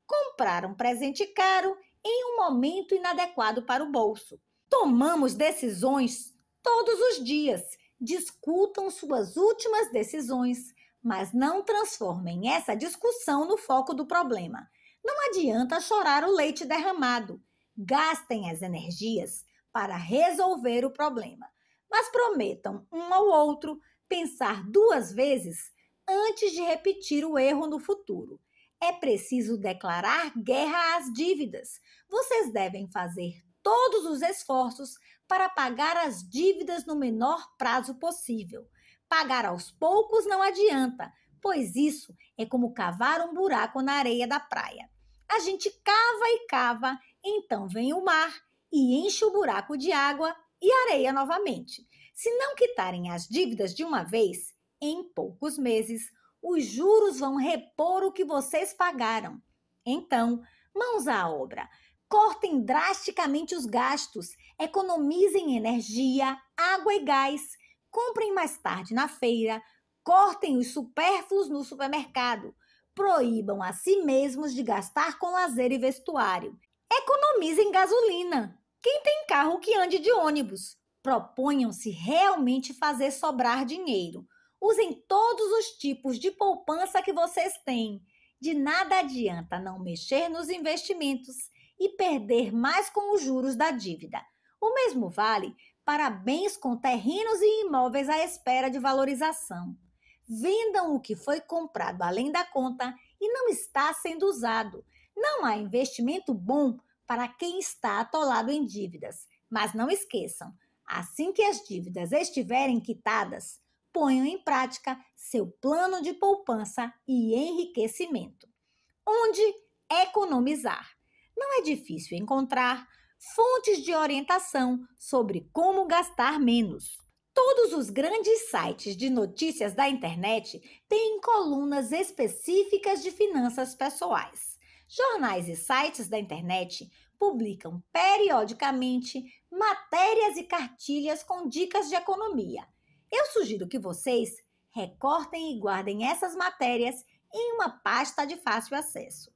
Comprar um presente caro em um momento inadequado para o bolso. Tomamos decisões todos os dias. Discutam suas últimas decisões, mas não transformem essa discussão no foco do problema. Não adianta chorar o leite derramado. Gastem as energias para resolver o problema, mas prometam um ao outro pensar 2 vezes antes de repetir o erro no futuro. É preciso declarar guerra às dívidas. Vocês devem fazer todos os esforços para pagar as dívidas no menor prazo possível. Pagar aos poucos não adianta, pois isso é como cavar um buraco na areia da praia. A gente cava e cava, então vem o mar e enche o buraco de água e areia novamente. Se não quitarem as dívidas de uma vez, em poucos meses, os juros vão repor o que vocês pagaram. Então, mãos à obra. Cortem drasticamente os gastos, economizem energia, água e gás, comprem mais tarde na feira, cortem os supérfluos no supermercado, proíbam a si mesmos de gastar com lazer e vestuário. Economizem gasolina. Quem tem carro que ande de ônibus? Proponham-se realmente fazer sobrar dinheiro. Usem todos os tipos de poupança que vocês têm. De nada adianta não mexer nos investimentos e perder mais com os juros da dívida. O mesmo vale para bens com terrenos e imóveis à espera de valorização. Vendam o que foi comprado além da conta e não está sendo usado. Não há investimento bom para quem está atolado em dívidas. Mas não esqueçam, assim que as dívidas estiverem quitadas, ponham em prática seu plano de poupança e enriquecimento. Onde economizar? Não é difícil encontrar fontes de orientação sobre como gastar menos. Todos os grandes sites de notícias da internet têm colunas específicas de finanças pessoais. Jornais e sites da internet publicam periodicamente matérias e cartilhas com dicas de economia. Eu sugiro que vocês recortem e guardem essas matérias em uma pasta de fácil acesso.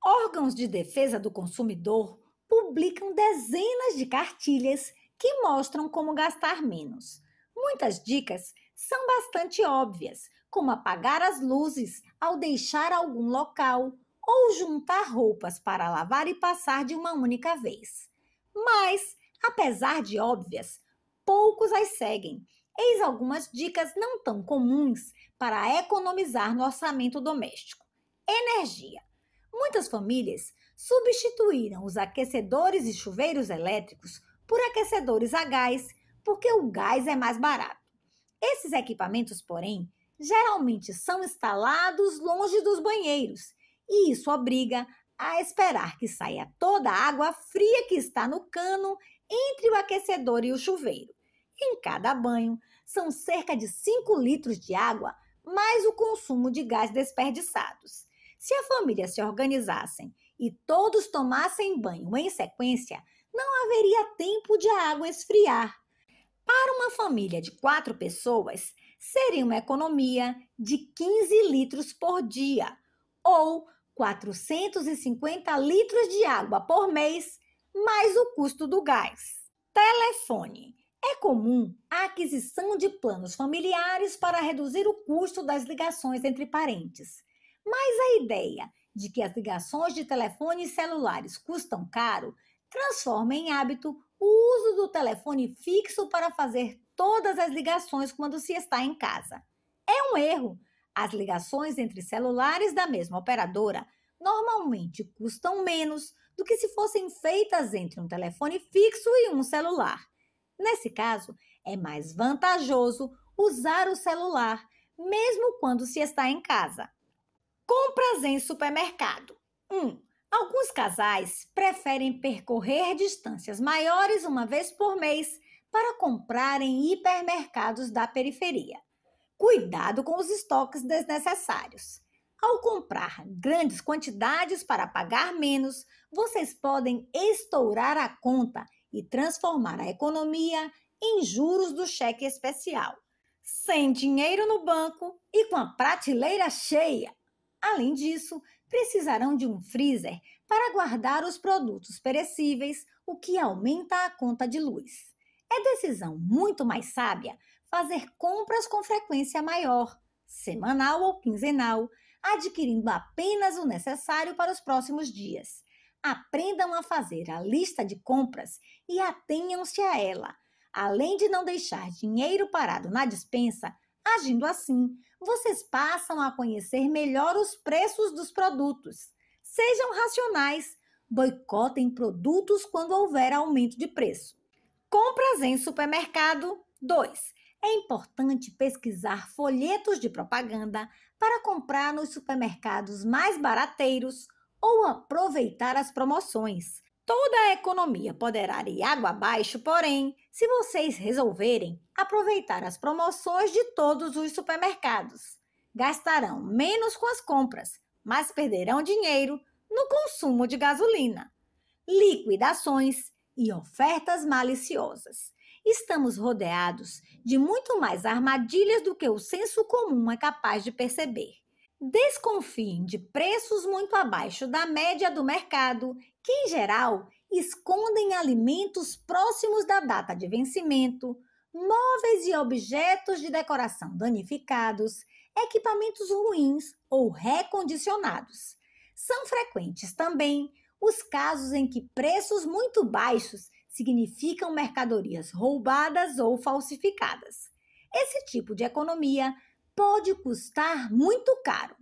Órgãos de defesa do consumidor publicam dezenas de cartilhas que mostram como gastar menos. Muitas dicas são bastante óbvias, como apagar as luzes ao deixar algum local ou juntar roupas para lavar e passar de uma única vez. Mas, apesar de óbvias, poucos as seguem. Eis algumas dicas não tão comuns para economizar no orçamento doméstico. Energia. Muitas famílias substituíram os aquecedores e chuveiros elétricos por aquecedores a gás, porque o gás é mais barato. Esses equipamentos, porém, geralmente são instalados longe dos banheiros, e isso obriga a esperar que saia toda a água fria que está no cano entre o aquecedor e o chuveiro. Em cada banho, são cerca de 5 litros de água, mais o consumo de gás desperdiçados. Se a família se organizassem e todos tomassem banho em sequência, não haveria tempo de a água esfriar. Para uma família de 4 pessoas, seria uma economia de 15 litros por dia, ou 450 litros de água por mês, mais o custo do gás. Telefone. É comum a aquisição de planos familiares para reduzir o custo das ligações entre parentes. Mas a ideia de que as ligações de telefones celulares custam caro transforma em hábito o uso do telefone fixo para fazer todas as ligações quando se está em casa. É um erro. As ligações entre celulares da mesma operadora normalmente custam menos do que se fossem feitas entre um telefone fixo e um celular. Nesse caso, é mais vantajoso usar o celular, mesmo quando se está em casa. Compras em supermercado. 1. Alguns casais preferem percorrer distâncias maiores uma vez por mês para comprar em hipermercados da periferia. Cuidado com os estoques desnecessários. Ao comprar grandes quantidades para pagar menos, vocês podem estourar a conta e transformar a economia em juros do cheque especial. Sem dinheiro no banco e com a prateleira cheia. Além disso, precisarão de um freezer para guardar os produtos perecíveis, o que aumenta a conta de luz. É decisão muito mais sábia fazer compras com frequência maior, semanal ou quinzenal, adquirindo apenas o necessário para os próximos dias. Aprendam a fazer a lista de compras e atenham-se a ela. Além de não deixar dinheiro parado na despensa, agindo assim, vocês passam a conhecer melhor os preços dos produtos. Sejam racionais, boicotem produtos quando houver aumento de preço. Compras em supermercado. 2. É importante pesquisar folhetos de propaganda para comprar nos supermercados mais barateiros ou aproveitar as promoções. Toda a economia poderá ir água abaixo, porém, se vocês resolverem aproveitar as promoções de todos os supermercados. Gastarão menos com as compras, mas perderão dinheiro no consumo de gasolina. Liquidações e ofertas maliciosas. Estamos rodeados de muito mais armadilhas do que o senso comum é capaz de perceber. Desconfiem de preços muito abaixo da média do mercado, que, em geral, escondem alimentos próximos da data de vencimento, móveis e objetos de decoração danificados, equipamentos ruins ou recondicionados. São frequentes também os casos em que preços muito baixos significam mercadorias roubadas ou falsificadas. Esse tipo de economia pode custar muito caro.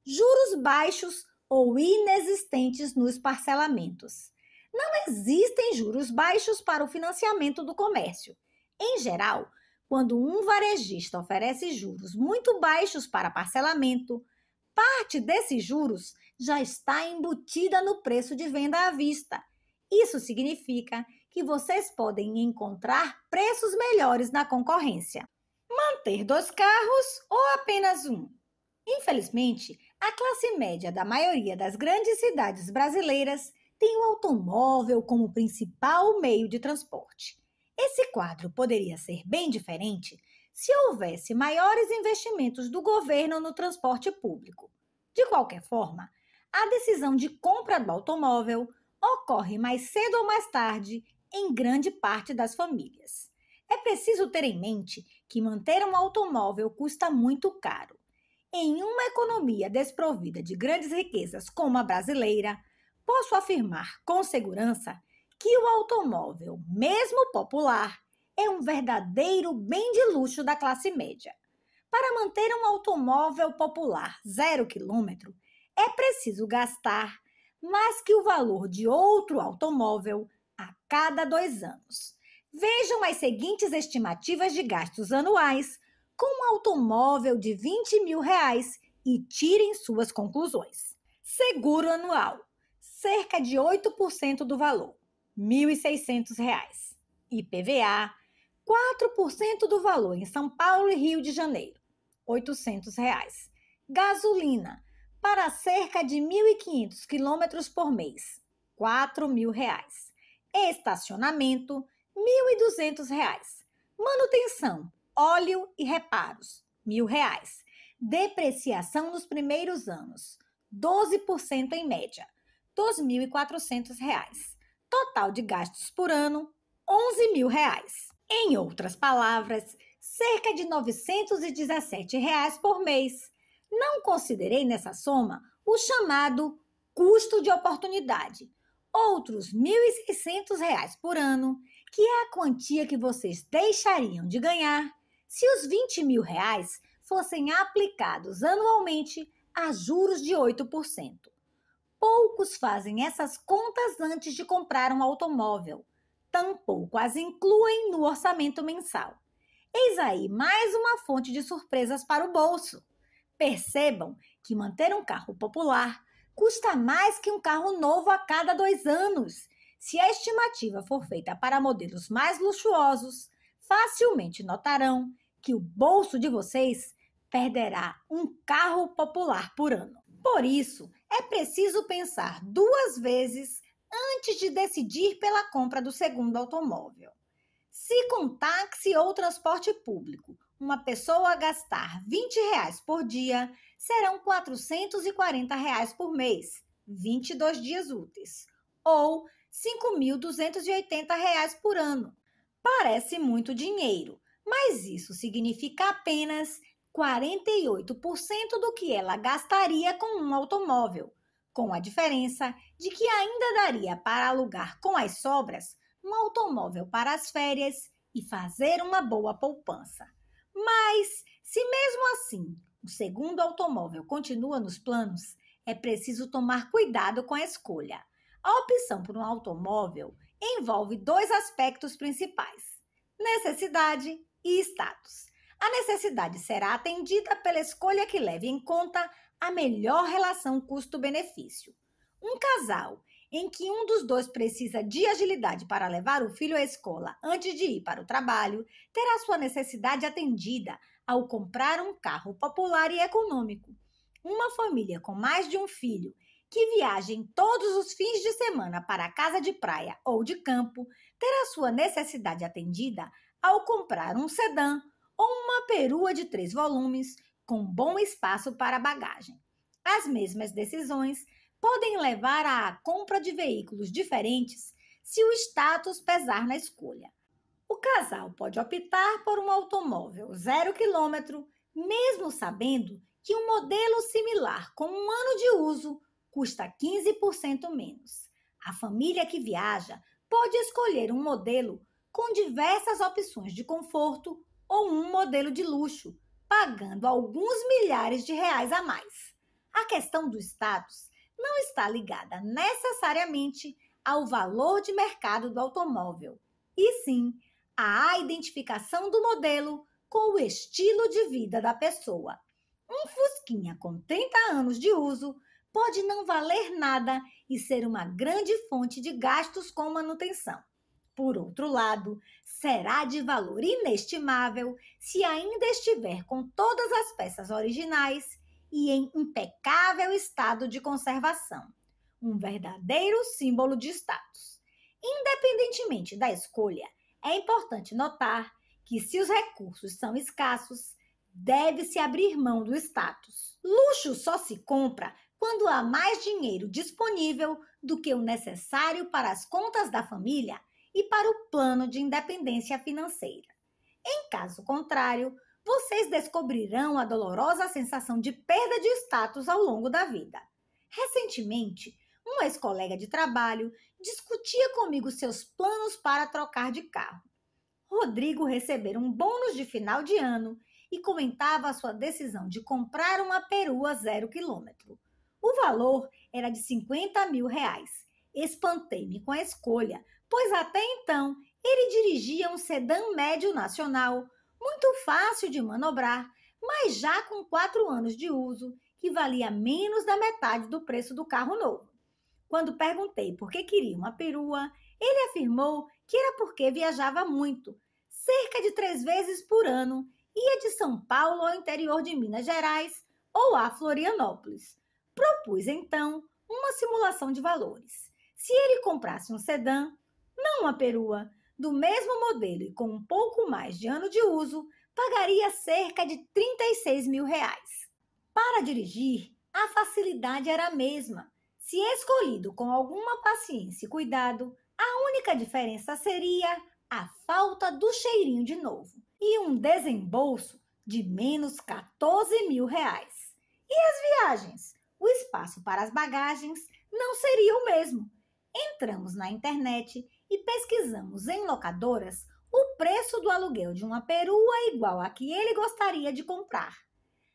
Juros baixos ou inexistentes nos parcelamentos. Não existem juros baixos para o financiamento do comércio. Em geral, quando um varejista oferece juros muito baixos para parcelamento, parte desses juros já está embutida no preço de venda à vista. Isso significa que vocês podem encontrar preços melhores na concorrência. Manter 2 carros ou apenas um? Infelizmente, a classe média da maioria das grandes cidades brasileiras tem o automóvel como principal meio de transporte. Esse quadro poderia ser bem diferente se houvesse maiores investimentos do governo no transporte público. De qualquer forma, a decisão de compra do automóvel ocorre mais cedo ou mais tarde em grande parte das famílias. É preciso ter em mente que manter um automóvel custa muito caro. Em uma economia desprovida de grandes riquezas como a brasileira, posso afirmar com segurança que o automóvel, mesmo popular, é um verdadeiro bem de luxo da classe média. Para manter um automóvel popular 0 quilômetro, é preciso gastar mais que o valor de outro automóvel a cada 2 anos. Vejam as seguintes estimativas de gastos anuais com um automóvel de R$ 20.000 e tirem suas conclusões. Seguro anual, cerca de 8% do valor, R$ 1.600. IPVA, 4% do valor em São Paulo e Rio de Janeiro, R$ 800. Gasolina, para cerca de 1.500 quilômetros por mês, R$ 4.000. Estacionamento, R$ 1.200. Manutenção, óleo e reparos, R$ 1.000. Depreciação nos primeiros anos, 12% em média, R$ 2.400. Total de gastos por ano, R$ 11.000. Em outras palavras, cerca de R$ 917 por mês. Não considerei nessa soma o chamado custo de oportunidade, outros R$ 1.600 por ano, que é a quantia que vocês deixariam de ganhar se os R$ 20.000 fossem aplicados anualmente a juros de 8%. Poucos fazem essas contas antes de comprar um automóvel. tampouco as incluem no orçamento mensal. Eis aí mais uma fonte de surpresas para o bolso. Percebam que manter um carro popular custa mais que um carro novo a cada 2 anos. Se a estimativa for feita para modelos mais luxuosos, facilmente notarão que o bolso de vocês perderá um carro popular por ano. Por isso, é preciso pensar 2 vezes antes de decidir pela compra do segundo automóvel. Se com táxi ou transporte público uma pessoa gastar R$ 20 por dia, serão R$ 440 por mês, 22 dias úteis, ou R$ 5.280 por ano. Parece muito dinheiro, mas isso significa apenas 48% do que ela gastaria com um automóvel, com a diferença de que ainda daria para alugar com as sobras um automóvel para as férias e fazer uma boa poupança. Mas, se mesmo assim o segundo automóvel continua nos planos, é preciso tomar cuidado com a escolha. A opção por um automóvel envolve 2 aspectos principais: necessidade e status. A necessidade será atendida pela escolha que leve em conta a melhor relação custo-benefício. Um casal em que um dos dois precisa de agilidade para levar o filho à escola antes de ir para o trabalho, terá sua necessidade atendida ao comprar um carro popular e econômico. Uma família com mais de um filho que viajem todos os fins de semana para a casa de praia ou de campo, terá sua necessidade atendida ao comprar um sedã ou uma perua de 3 volumes com bom espaço para bagagem. As mesmas decisões podem levar à compra de veículos diferentes se o status pesar na escolha. O casal pode optar por um automóvel 0 km, mesmo sabendo que um modelo similar com 1 ano de uso custa 15% menos. A família que viaja pode escolher um modelo com diversas opções de conforto ou um modelo de luxo, pagando alguns milhares de reais a mais. A questão do status não está ligada necessariamente ao valor de mercado do automóvel, e sim à identificação do modelo com o estilo de vida da pessoa. Um Fusquinha com 30 anos de uso pode não valer nada e ser uma grande fonte de gastos com manutenção. Por outro lado, será de valor inestimável se ainda estiver com todas as peças originais e em impecável estado de conservação. Um verdadeiro símbolo de status. Independentemente da escolha, é importante notar que, se os recursos são escassos, deve-se abrir mão do status. Luxo só se compra quando há mais dinheiro disponível do que o necessário para as contas da família e para o plano de independência financeira. Em caso contrário, vocês descobrirão a dolorosa sensação de perda de status ao longo da vida. Recentemente, um ex-colega de trabalho discutia comigo seus planos para trocar de carro. Rodrigo recebera um bônus de final de ano e comentava a sua decisão de comprar uma perua 0 km. O valor era de R$ 50.000. Espantei-me com a escolha, pois até então ele dirigia um sedã médio nacional, muito fácil de manobrar, mas já com 4 anos de uso, que valia menos da metade do preço do carro novo. Quando perguntei por que queria uma perua, ele afirmou que era porque viajava muito, cerca de 3 vezes por ano, ia de São Paulo ao interior de Minas Gerais ou a Florianópolis. Propus, então, uma simulação de valores. Se ele comprasse um sedã, não uma perua, do mesmo modelo e com um pouco mais de ano de uso, pagaria cerca de R$ 36.000. Para dirigir, a facilidade era a mesma. Se escolhido com alguma paciência e cuidado, a única diferença seria a falta do cheirinho de novo e um desembolso de menos R$ 14.000. E as viagens? O espaço para as bagagens não seria o mesmo. Entramos na internet e pesquisamos em locadoras o preço do aluguel de uma perua igual a que ele gostaria de comprar.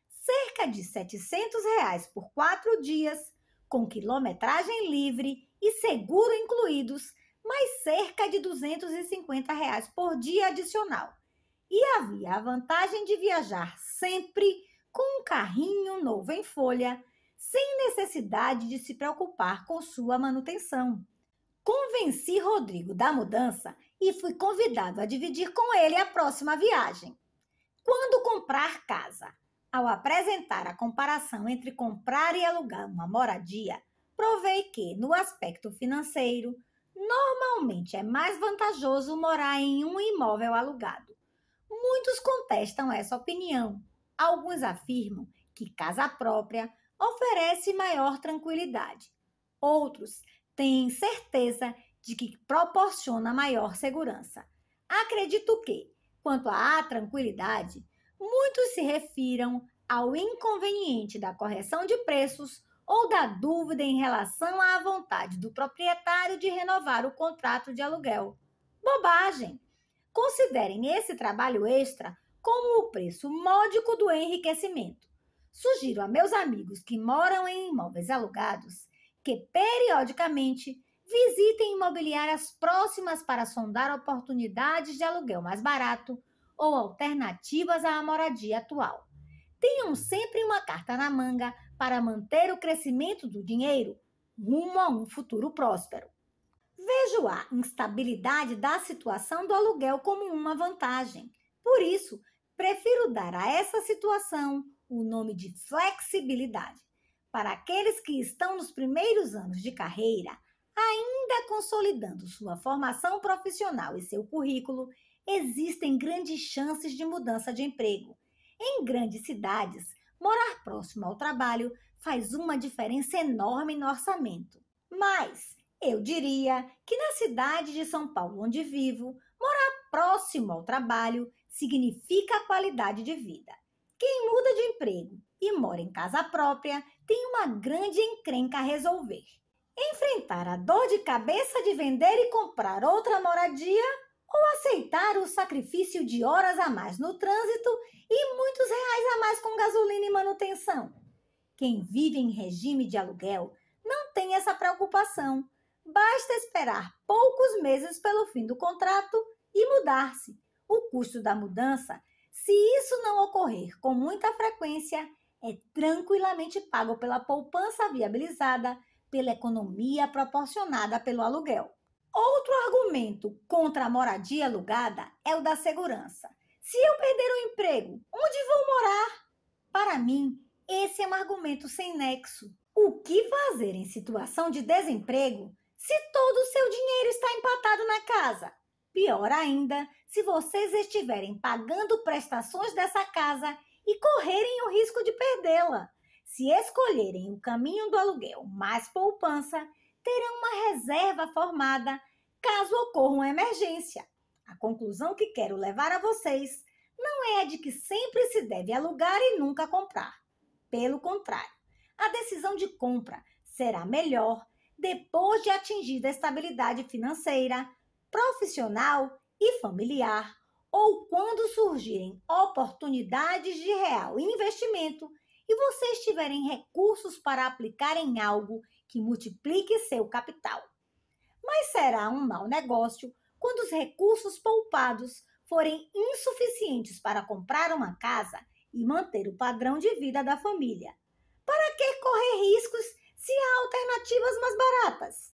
Cerca de R$ 700 por 4 dias, com quilometragem livre e seguro incluídos, mais cerca de R$ 250 por dia adicional. E havia a vantagem de viajar sempre com um carrinho novo em folha, sem necessidade de se preocupar com sua manutenção. Convenci Rodrigo da mudança e fui convidado a dividir com ele a próxima viagem. Quando comprar casa? Ao apresentar a comparação entre comprar e alugar uma moradia, provei que, no aspecto financeiro, normalmente é mais vantajoso morar em um imóvel alugado. Muitos contestam essa opinião. Alguns afirmam que casa própria oferece maior tranquilidade. Outros têm certeza de que proporciona maior segurança. Acredito que, quanto à tranquilidade, muitos se refiram ao inconveniente da correção de preços ou da dúvida em relação à vontade do proprietário de renovar o contrato de aluguel. Bobagem! Considerem esse trabalho extra como o preço módico do enriquecimento. Sugiro a meus amigos que moram em imóveis alugados que, periodicamente, visitem imobiliárias próximas para sondar oportunidades de aluguel mais barato ou alternativas à moradia atual. Tenham sempre uma carta na manga para manter o crescimento do dinheiro rumo a um futuro próspero. Vejo a instabilidade da situação do aluguel como uma vantagem. Por isso, prefiro dar a essa situação o nome de flexibilidade. Para aqueles que estão nos primeiros anos de carreira, ainda consolidando sua formação profissional e seu currículo, existem grandes chances de mudança de emprego. Em grandes cidades, morar próximo ao trabalho faz uma diferença enorme no orçamento. Mas eu diria que na cidade de São Paulo, onde vivo, morar próximo ao trabalho significa qualidade de vida. Quem muda de emprego e mora em casa própria tem uma grande encrenca a resolver. Enfrentar a dor de cabeça de vender e comprar outra moradia ou aceitar o sacrifício de horas a mais no trânsito e muitos reais a mais com gasolina e manutenção. Quem vive em regime de aluguel não tem essa preocupação. Basta esperar poucos meses pelo fim do contrato e mudar-se. O custo da mudança, se isso não ocorrer com muita frequência, é tranquilamente pago pela poupança viabilizada, pela economia proporcionada pelo aluguel. Outro argumento contra a moradia alugada é o da segurança. Se eu perder o emprego, onde vou morar? Para mim, esse é um argumento sem nexo. O que fazer em situação de desemprego se todo o seu dinheiro está empatado na casa? Pior ainda, se vocês estiverem pagando prestações dessa casa e correrem o risco de perdê-la. Se escolherem o caminho do aluguel mais poupança, terão uma reserva formada caso ocorra uma emergência. A conclusão que quero levar a vocês não é a de que sempre se deve alugar e nunca comprar. Pelo contrário, a decisão de compra será melhor depois de atingida a estabilidade financeira, profissional e familiar, ou quando surgirem oportunidades de real investimento e vocês tiverem recursos para aplicar em algo que multiplique seu capital. Mas será um mau negócio quando os recursos poupados forem insuficientes para comprar uma casa e manter o padrão de vida da família. Para que correr riscos se há alternativas mais baratas?